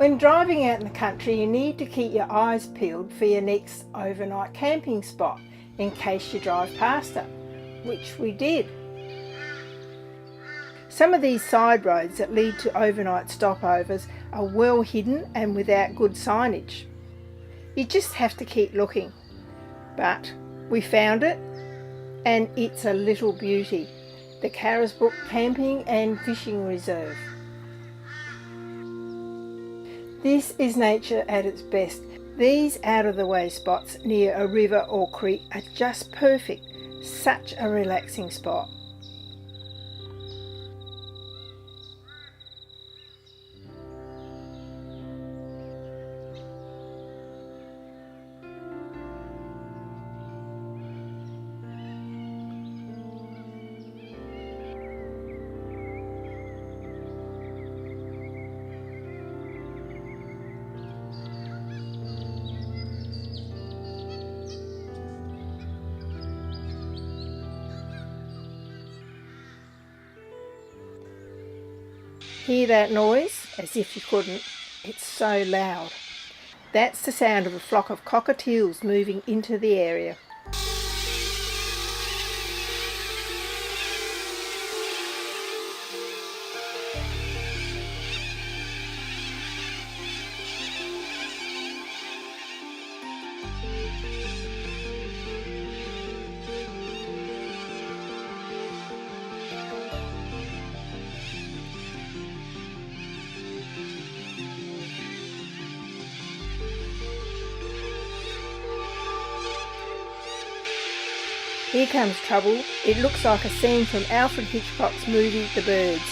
When driving out in the country, you need to keep your eyes peeled for your next overnight camping spot in case you drive past it, which we did. Some of these side roads that lead to overnight stopovers are well hidden and without good signage. You just have to keep looking. But we found it, and it's a little beauty, the Carisbrooke Camping and Fishing Reserve. This is nature at its best. These out-of-the-way spots near a river or creek are just perfect. Such a relaxing spot. Hear that noise? As if you couldn't. It's so loud. That's the sound of a flock of cockatiels moving into the area. Here comes trouble. It looks like a scene from Alfred Hitchcock's movie The Birds.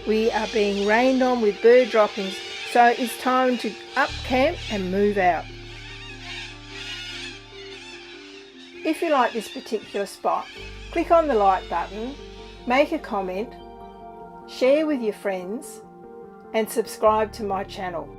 We are being rained on with bird droppings, so it's time to up camp and move out. If you like this particular spot, click on the like button, make a comment, share with your friends, and subscribe to my channel.